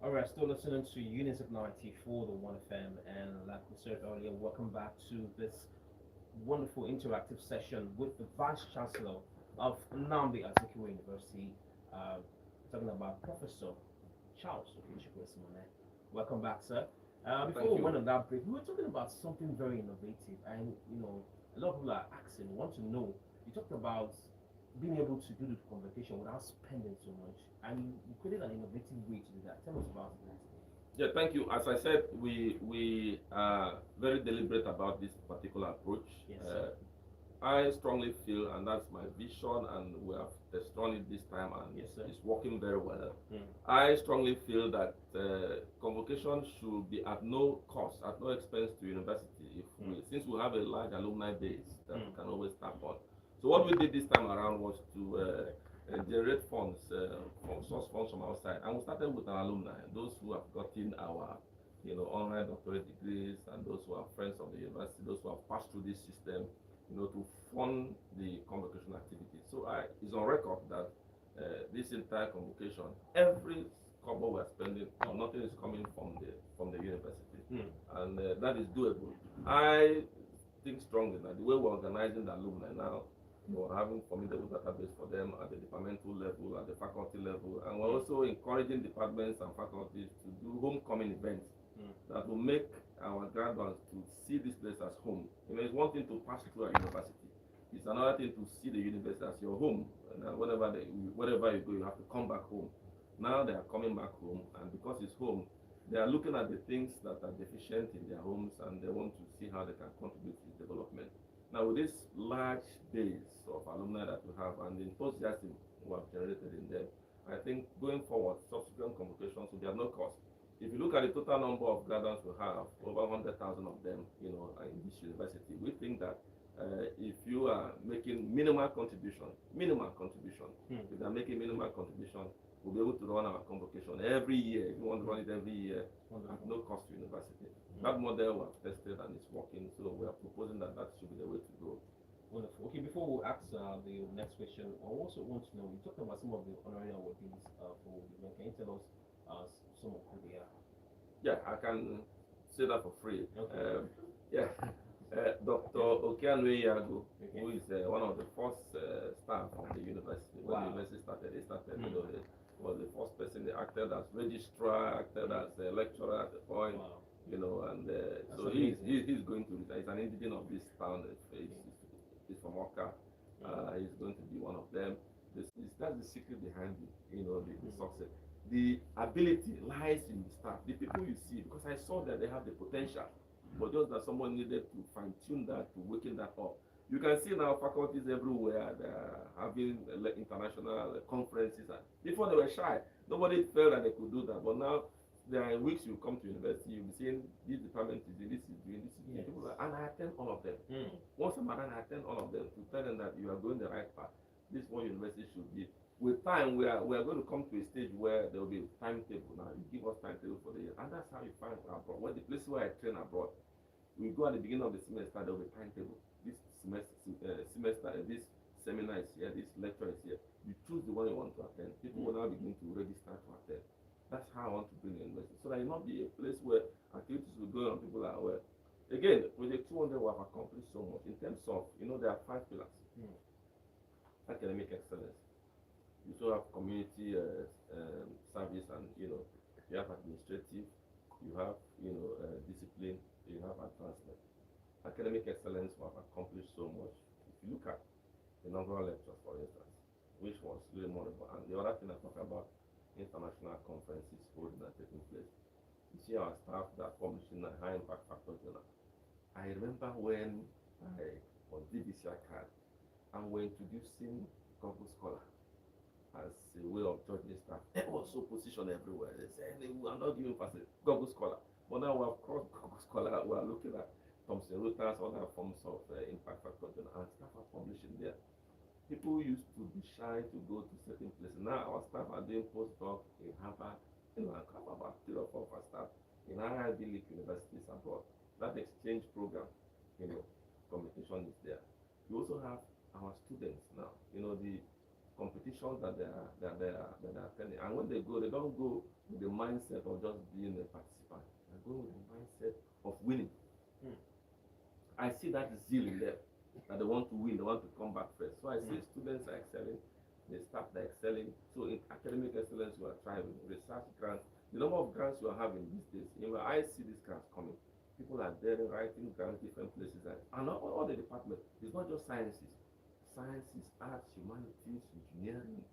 Alright, still listening to Units of 94, the 1FM, and like we said earlier, welcome back to this wonderful interactive session with the Vice Chancellor of Nnamdi Azikiwe University, uh, talking about Professor Charles Esimone. Welcome back, sir. Thank Before we you. went on that break, we were talking about something very innovative, and a lot of people are asking, want to know. You talked about being able to do the convocation without spending so much, and you created an innovative way to do that. Tell us about that. Yeah, thank you. As I said, we are very deliberate about this particular approach. Yes, sir. I strongly feel, and that's my vision, and we have tested on it this time, and Yes, sir. it's working very well. Mm. I strongly feel that convocation should be at no cost, at no expense to university. If we, since we have a large alumni base that we can always tap on. So what we did this time around was to generate funds, from source funds from outside, and we started with our alumni, those who have gotten our, online doctorate degrees, and those who are friends of the university, those who have passed through this system, to fund the convocation activities. So it's on record that this entire convocation, every kobo we're spending, nothing is coming from the university, and that is doable. I think strongly that the way we're organizing the alumni now, we're having formidable database for them at the departmental level, at the faculty level, and we're also encouraging departments and faculties to do homecoming events that will make our graduates to see this place as home. It's one thing to pass through a university. It's another thing to see the university as your home. And wherever you go, you have to come back home. Now they are coming back home, and because it's home, they are looking at the things that are deficient in their homes, and they want to see how they can contribute to development. Now, with this large base of alumni that we have and the enthusiasm we have generated in them, I think going forward, subsequent convocations will be at no cost. If you look at the total number of graduates we have, over 100,000 of them, in this university, we think that if you are making minimal contribution, if they are making minimal contribution, we'll be able to run our convocation every year. If you want to run it every year, at no cost to university. That model we have tested and it's working, so we are proposing that should be the way to go. Wonderful. Okay, before we ask the next question, I also want to know, you talked about some of the honorary awardees for women. Can you tell us some of who they are? Yeah, I can say that for free. Okay. Yeah, Dr. Okeanwe Yago, who is one of the first staff of the university. When the university started, was the first person. They acted as registrar, acted as a lecturer at the point. Wow. And so he's going to retire. He's an indigenous of this town. He's from Oka. He's going to be one of them. That's the secret behind the success. The ability lies in the staff, the people you see, because I saw that they have the potential, but just that someone needed to fine tune that, to waken that up. You can see now faculties everywhere, they're having international conferences. Before they were shy, nobody felt that they could do that, but now there are weeks you come to university, you'll be seeing this department is doing, this is doing, this is doing. People are, and I attend all of them. Once a month, I attend all of them to tell them that you are going the right path. This is what university should be. With time, we are going to come to a stage where there will be a timetable. Now, you give us timetable for the year, and that's how you find abroad. Well, the place where I train abroad, we go at the beginning of the semester, there will be a timetable. This semester, this seminar is here, this lecture is here. You choose the one you want to attend. People will now begin to register to attend. That's how I want to bring the university, so that it will not be a place where activities will go on, people are aware. Again, with the 200, we have accomplished so much in terms of, there are 5 pillars. Academic excellence. You also have community service, and you have administrative, you have discipline, you have advancement. Academic excellence we have accomplished so much. If you look at inaugural lectures, for instance, which was really memorable, and the other thing I talk about, international conferences holding and taking place. You see our staff that are publishing a high impact factor journal. I remember when I was BBC card and we're introducing Google Scholar as a way of judging staff. It was so positioned everywhere. They said we are not giving facility Google Scholar. But now we have crossed Google Scholar, we are looking at Thomson Reuters, other forms of impact factor journal, and staff are publishing there. People used to be shy to go to certain places. Now our staff are doing postdoc in Harvard, and have about 3 or 4 of our staff in Ivy League universities abroad. That exchange program, communication is there. We also have our students now. The competition positions that they are attending. And when they go, they don't go with the mindset of just being a participant. They go with the mindset of winning. I see that zeal in them, that they want to win, they want to come back first. So I see students are excelling, they staff are excelling. So in academic excellence, you are thriving. Research grants, the number of grants you are having these days, I see these grants coming. People are there writing grants different places, and all the departments. It's not just sciences, arts, humanities, engineering,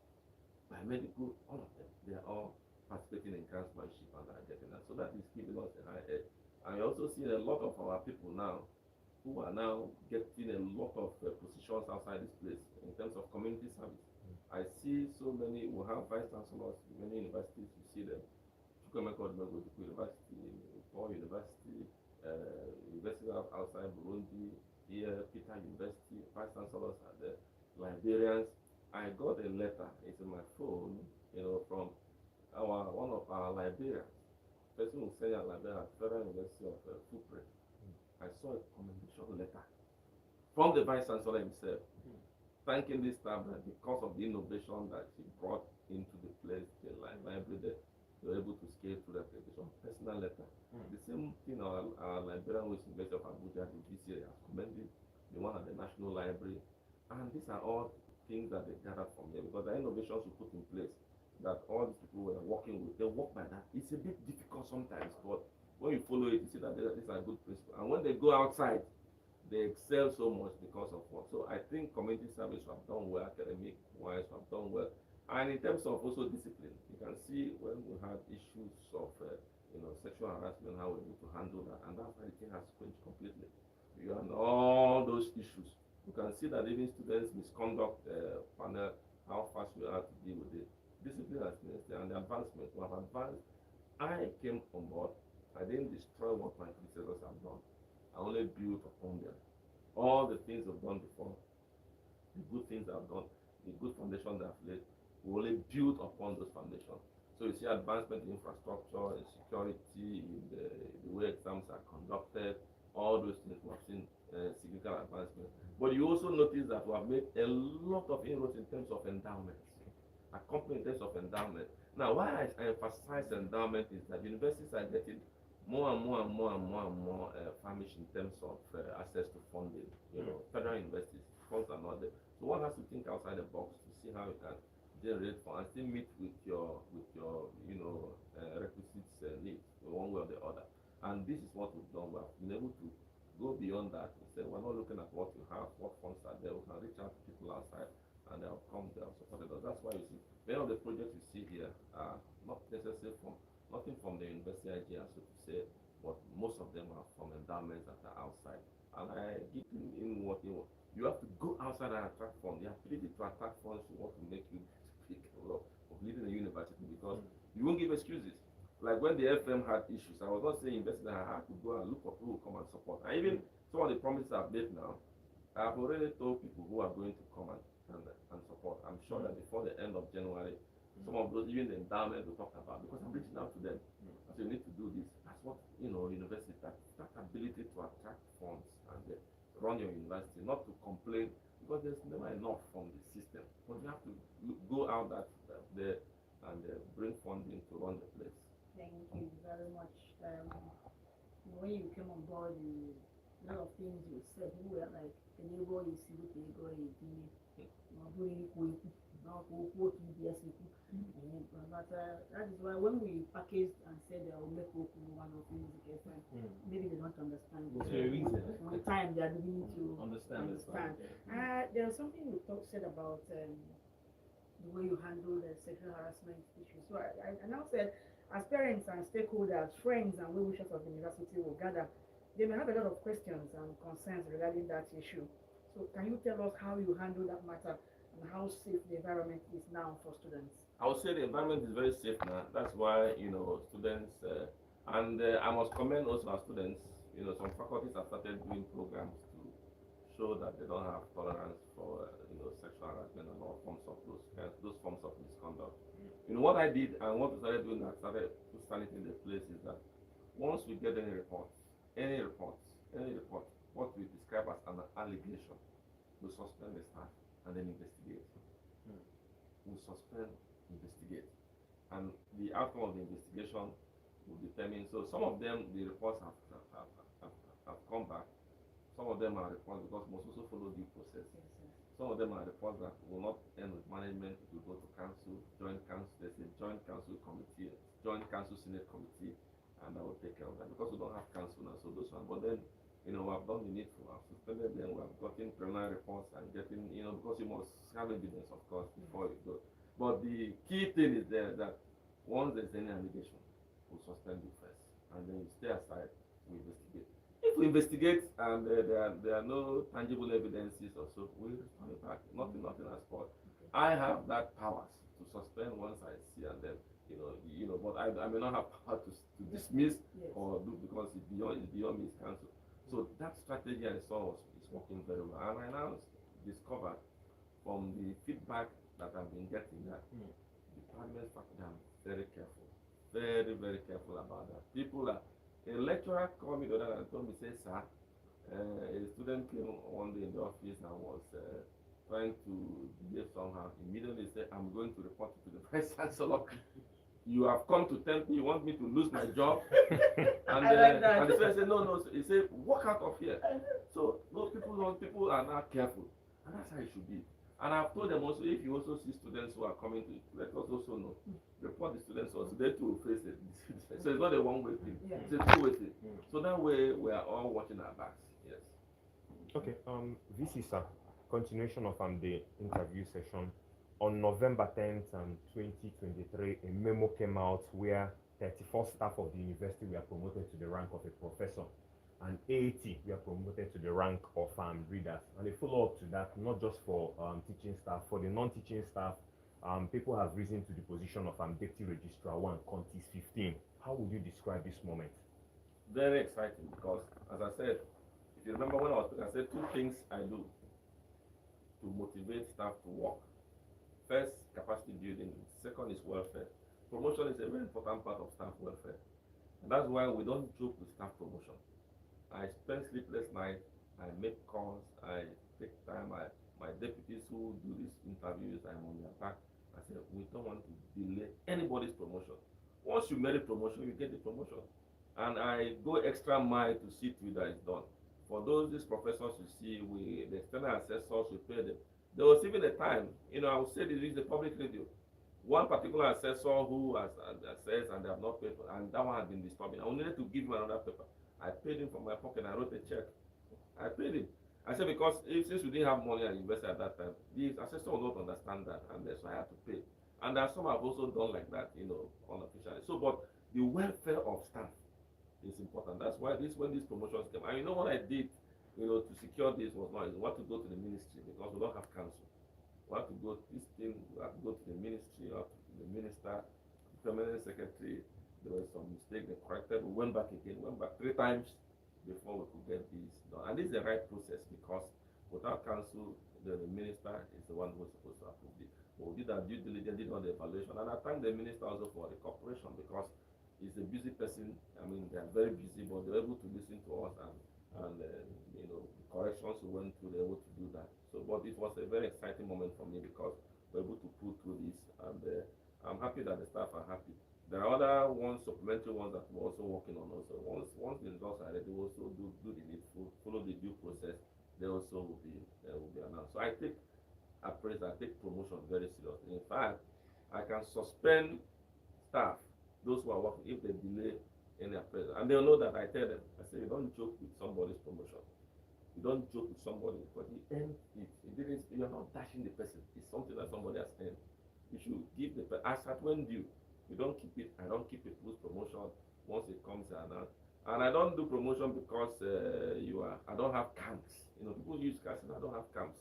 biomedical, all of them. They are all participating in grantsmanship and are getting that. So that is giving us a high edge. And we also see a lot of our people now who are now getting a lot of positions outside this place in terms of community service. I see so many who have vice chancellors in many universities. You see them. University, Paul University, University outside Burundi, here, Peter University, vice chancellors are there, librarians. I got a letter, it's in my phone, from one of our librarians, person who sent a librarian at Federal University of Fupre. I saw a commendation letter from the vice chancellor himself, thanking this staff that because of the innovation that he brought into the place, the library, they were able to scale through that application. Personal letter. The same thing our librarian with University of Abuja, the VCA, has commended the one at the National Library. And these are all things that they gathered from there, because the innovations we put in place that all these people were working with, they work by that. It's a bit difficult sometimes, but when you follow it, you see that these are good principles. And when they go outside, they excel so much because of what. So I think community service have done well, academic wise have done well. And in terms of also discipline, you can see when we have issues of sexual harassment, how we need to handle that, and that's why the thing has changed completely. Beyond all those issues, you can see that even students misconduct panel, how fast we are to deal with it. Discipline has been there, and the advancement we have advanced. I came on board. I didn't destroy what my predecessors have done. I only built upon them. All the things they've done before, the good things they've done, the good foundation they've laid, we only built upon those foundations. So you see advancement in infrastructure, in security, in the way exams are conducted, all those things we have seen significant advancement. But you also notice that we have made a lot of inroads in terms of endowments, accompanying in terms of endowment. Now, why I emphasize endowment is that universities are getting more famished in terms of access to funding. Federal universities, funds are not there. So one has to think outside the box to see how you can generate funds and still meet with your requisites needs one way or the other. And this is what we've done. We have been able to go beyond that. We say we're not looking at what you have, what funds are there. We can reach out to people outside, and they have come, they have supported us. That's why you see many of the projects you see here are not necessarily nothing from the university idea, so to say, but most of them are from endowments that are outside. And I give in what you have to go outside and attract funds. The ability to attract funds is what will make you capable of leading a university, because you won't give excuses. Like when the FM had issues, I was not saying investors, I had to go and look for people who come and support. And even some of the promises I've made now, I've already told people who are going to come and support. I'm sure that before the end of January, some of those, even the endowment we talked about, because I'm reaching out to them. So you need to do this. That's what universities, that ability to attract funds and run your university, not to complain, because there's never enough from the system. But you have to go out there and bring funding to run the place. Thank you very much. When you came on board, a lot of things you said, you were like, enable you see what they go in. But that is why when we packaged and said we'll make one of music FM, maybe they don't understand. It's very reason. With time they are beginning to understand. There's something you said about the way you handle the sexual harassment issue. So I now said, as parents and stakeholders, friends and well-wishers of the university will gather, they may have a lot of questions and concerns regarding that issue. So can you tell us how you handle that matter and how safe the environment is now for students? I would say the environment is very safe now. That's why students and I must commend also our students. Some faculties have started doing programs to show that they don't have tolerance for sexual harassment and all forms of those forms of misconduct. What I did and what we started doing, I started to stand it in the place, is that once we get any report, what we describe as an allegation, we suspend the staff and then investigate. will suspend, investigate, and the outcome of the investigation will determine. So some of them, the reports have come back. Some of them are reports because must also follow due process. Some of them are reports that will not end with management. It will go to council, joint council. There's a joint council committee, joint council senate committee, and I will take care of that because we don't have council now. So those ones, but then we have done the needful. I've suspended them. We have gotten preliminary reports and getting, because you must have evidence, of course, before you go. But the key thing is there that once there's any allegation, we'll suspend you first, and then you stay aside. We investigate. If we investigate and there are no tangible evidences or so, we'll return it back. Nothing as sport. I have that powers to suspend once I see, and then but I may not have power to dismiss or do because it's beyond me council. So that strategy I saw is working very well, and I now discovered from the feedback that I've been getting that the parliament faculty are very careful, very, very careful about that. People are. A lecturer called me the other day and told me, say, sir, a student came one day in the office and was trying to behave somehow. Immediately said, I'm going to report it to the vice chancellor. You have come to tell me you want me to lose my job. And the student said, no. He said, walk out of here. So those people are not careful. And that's how it should be. And I've told them also, if you also see students who are coming to it, let us also know. Report the students also, they too face it. So it's not a one-way thing, it's a two-way thing. So that way we are all watching our backs. Yes. Okay, this is a continuation of the interview session. On November 10th, 2023, a memo came out where 34 staff of the university were promoted to the rank of a professor, and 80 were promoted to the rank of readers. And a follow-up to that, not just for teaching staff, for the non-teaching staff, people have risen to the position of deputy registrar 1, Contis 15. How would you describe this moment? Very exciting because, as I said, if you remember when I said 2 things I do to motivate staff to work. First, capacity building. Second is welfare. Promotion is a very important part of staff welfare. And that's why we don't joke with staff promotion. I spend sleepless nights, I make calls, I take time, my deputies who do these interviews, I'm on their back. I say, we don't want to delay anybody's promotion. Once you merit promotion, you get the promotion. And I go extra mile to see to it that it's done. For these professors you see, the external assessors, we pay them. There was even a time, I would say this is a public radio. One particular assessor who has assessed and they have not paid, and that one had been disturbing. I needed to give him another paper. I paid him from my pocket. I wrote a check. I paid him. I said because since we didn't have money at university at that time, the assessor will not understand that, and so I had to pay. And there are some have also done like that, unofficially. So, but the welfare of staff is important. That's why when these promotions came, and what I did, to secure this was not easy. We have to go to the ministry because we don't have council. We have to go to the ministry, the minister, the permanent secretary. There was some mistake, they corrected. We went back 3 times before we could get this done. And this is the right process because without council, the minister is the one who's supposed to approve it. But we did our due diligence, did all the evaluation, and I thank the minister also for the cooperation because he's a busy person. They are very busy, but they're able to listen to us and corrections we went through, they're able to do that. So, but it was a very exciting moment for me because we're able to pull through this, and I'm happy that the staff are happy. There are other supplementary ones that we're also working on. Also, once the results are ready, we also do the needful, follow the due process. They also will be announced. So I take appraisal, I take promotion very seriously. In fact, I can suspend staff, those who are working, if they delay any appraisal, and they'll know that I tell them. I say, you don't joke with somebody's promotion. You don't joke with somebody because he earned it. You're not dashing the person. It's something that somebody has earned. You should give the person as at when due. You don't keep it. I don't keep people's promotion once it comes announced. And I don't do promotion because I don't have camps. People use camps and I don't have camps.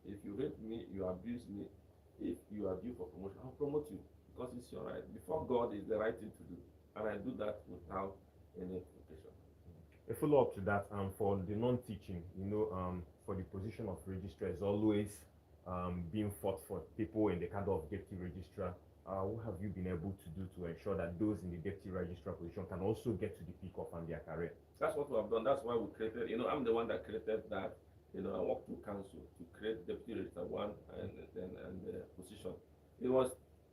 If you hate me, you abuse me. If you are due for promotion, I'll promote you because it's your right. Before God, is the right thing to do. And I do that without any implication. A follow-up to that, for the non-teaching, for the position of registrar is always being fought for people in the cadre of deputy registrar. What have you been able to do to ensure that those in the deputy registrar position can also get to the peak of their career? That's what we have done. That's why we created, I'm the one that created that. I worked through council to create deputy registrar 1 and the position. it was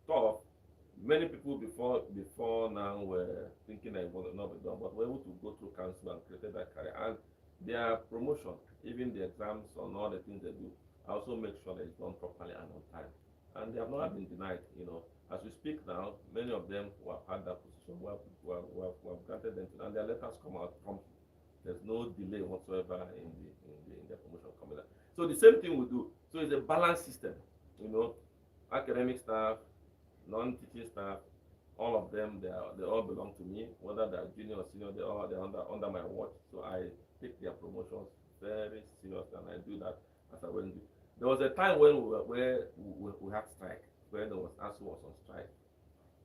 tough. Many people before now were thinking that it would not be done, but were able to go through council and created that career. And their promotion, even the exams and all the things they do, I also make sure that it's done properly and on time. And they have not been denied, you know. As we speak now, many of them who have had that position, who have granted them, and their letters come out promptly. There's no delay whatsoever in their promotion coming out. So the same thing we do. So it's a balanced system, you know. Academic staff, non-teaching staff, all of them, they all belong to me, whether they're junior or senior, they're under my watch. So I take their promotions very seriously, and I do that as I went. There was a time when we had strike, where there was ASU was on strike.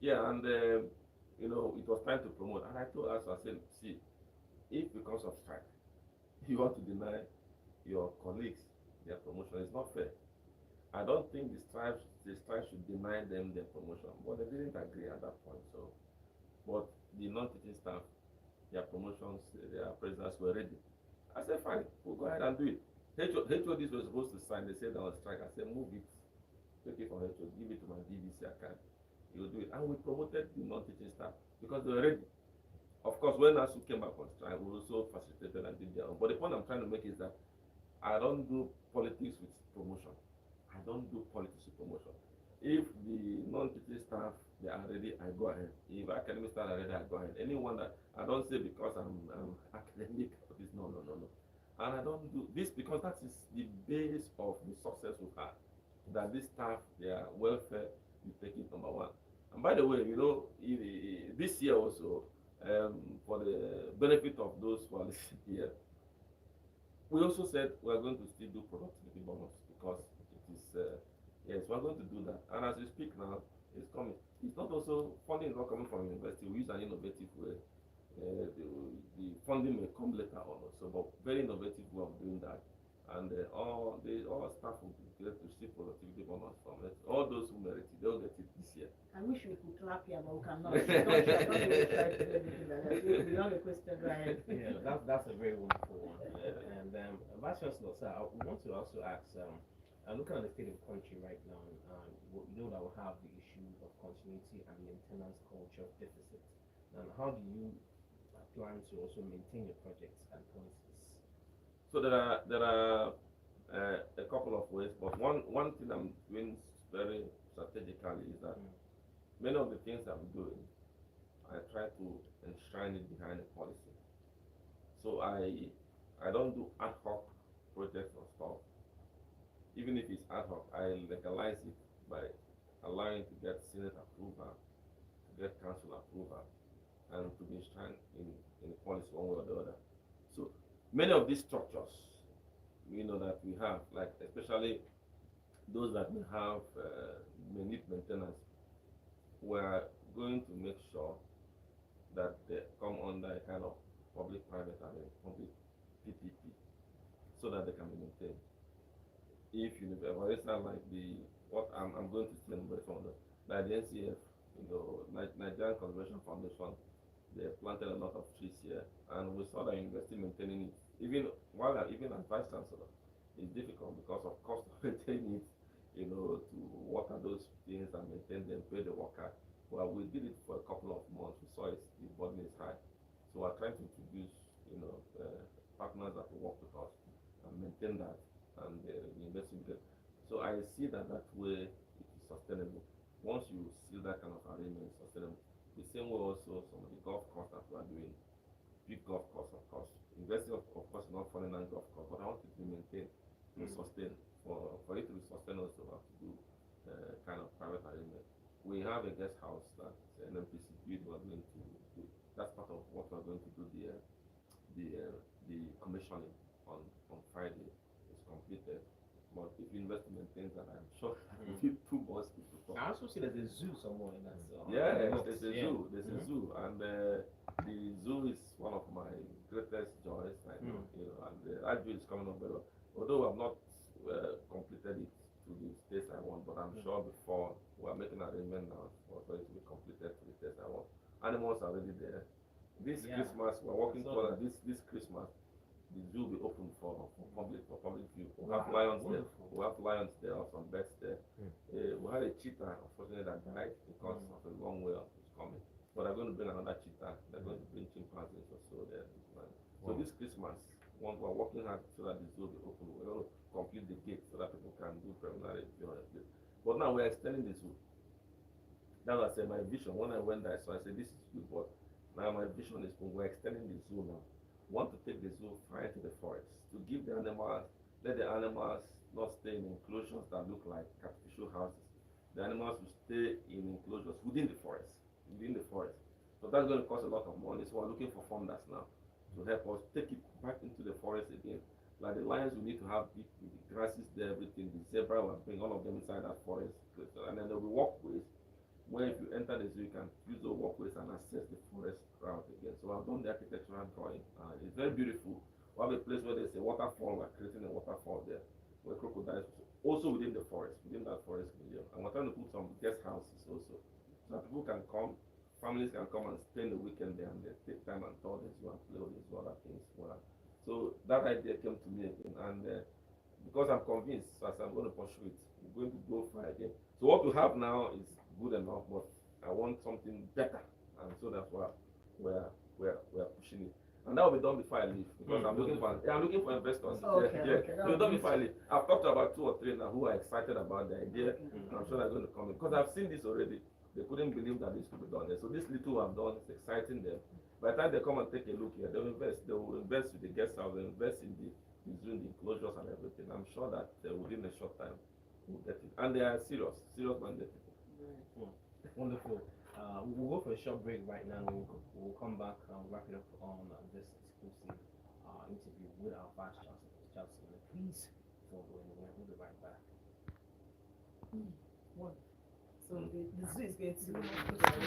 Yeah, and you know, it was time to promote, and I told ASU, I said, see, if because of strike you want to deny your colleagues their promotion, it's not fair. I don't think the strike should deny them their promotion, but they didn't agree at that point. So, but the non-teaching staff, their promotions, their presidents were ready. I said, fine, we'll go ahead and do it. HODs were supposed to sign. They said they were on strike. I said, move it, take it from HOD, give it to my DVC account. You'll do it. And we promoted the non-teaching staff because they were ready. Of course, when ASU came back on strike, we also facilitated and did their own. But the point I'm trying to make is that I don't do politics with promotion. I don't do politics with promotion. If the non-teaching staff they are ready, I go ahead. If academic staff are ready, I go ahead. Anyone that I don't say because I'm academic, no. And I don't do this because that is the base of the success we've had. That this staff, their welfare, we take it number one. And by the way, you know, this year also, for the benefit of those who are listening here, we also said we are going to still do productivity bonus because it is, yes, we are going to do that. And as we speak now, it's coming. It's not also, funding is not coming from university. We use an innovative way. The funding may come later on also, but very innovative way of doing that. And all staff will get to see productivity bonus from it. All those who merit it, they'll get it this year. I wish we could clap here, but we cannot. We have a question, right? Yeah, that's a very wonderful one. And Vice Chancellor, sir, we want to also ask, looking at the state of the country right now, we know that we have the issue of continuity and maintenance culture deficit. And how do you plan to also maintain your projects and policies? So there are a couple of ways, but one thing I'm doing very strategically is that many of the things I'm doing, I try to enshrine it behind a policy. So I don't do ad hoc projects or stuff. Even if it's ad hoc, I legalize it by allowing to get Senate approval, to get council approval, and to be enshrined in a policy one way or the other. So many of these structures, you know, that we have, like especially those that may need maintenance, we're going to make sure that they come under a kind of public-private and a public PPP, so that they can be maintained. If you, for instance, like what I'm going to say, like the NCF, you know, Nigerian Conservation Foundation, they planted a lot of trees here, and we saw that university maintaining it. Even as Vice Chancellor, it's difficult because of cost of maintaining it, you know, to water those things and maintain them, pay the worker. Well, we did it for a couple of months. We saw the burden is high, so we're trying to introduce, you know, partners that will work with us and maintain that, and investigate. So I see that way it is sustainable. Once you see that kind of arrangement, it's sustainable. The same way also some of the golf course that we are doing, big golf course, of course. Investing of course is not falling down golf course, but I want it to be maintained, to sustain. For it to be sustained also, we have to do kind of private arrangement. We have a guest house that NMPC built. We are going to do. That's part of what we are going to do. The commissioning on Friday is completed. But if you invest in things that I'm sure will be too much to talk. I also see there's a zoo somewhere in that. There's a zoo. There's a zoo, and the zoo is one of my greatest joys right now. You know, and that zoo is coming up better. Although I've not completed it to the stage I want, but I'm sure before we are making an arrangement now for it to be completed to the stage I want. Animals are already there. This Christmas, we're working towards this Christmas. The zoo will be open for public view. We'll have lions there. We have lions there, some birds there. We had a cheetah, unfortunately, that died because of a long way of coming. But they're going to bring another cheetah. They're going to bring chimpanzees or so there. So this Christmas, we're working hard so that the zoo will be open. We're going to complete the gate so that people can do preliminary viewing. But now we're extending the zoo. That was my vision. When I went there, so I said, this is good, but now my vision is we're extending the zoo now. We want to take the zoo far into the forest to give the animals, let the animals not stay in enclosures that look like artificial houses. The animals will stay in enclosures within the forest. So that's going to cost a lot of money. So we're looking for funders now to help us take it back into the forest again. Like the lions, we need to have the grasses there, everything. The zebra will bring all of them inside that forest. And then there will be walkways where if you enter the zoo, you can use those walkways and access the forest route again. So I've done the architectural drawing. It's very beautiful. We have a place where there's a waterfall. We're creating a waterfall there where crocodiles also within the forest, within that forest museum. And we're trying to put some guest houses also. So that people can come, families can come and spend the weekend there and they take time and tour the zoo and play with these other things. So that idea came to me again. And because I'm convinced, as I'm going to pursue it, we're going to go far again. So what we have now is good enough, but I want something better. And so that's why we're pushing it. And that will be done before I leave because I'm looking for investors. Okay. We'll be done before I leave. I've talked to about 2 or 3 now who are excited about the idea, and I'm sure they're going to come in because I've seen this already. They couldn't believe that this could be done there. So this little I've done is exciting them. By the time they come and take a look here, they will invest with the guest house, they'll invest in the zoo, the enclosures and everything. I'm sure that within a short time we'll get it. And they are serious minded people. Wonderful. We'll go for a short break right now. We'll come back and wrap it up on this exclusive interview with our Vice Chancellor, Prof Charles Esimone. Please don't go anywhere. We'll be right back. So the zoo is going to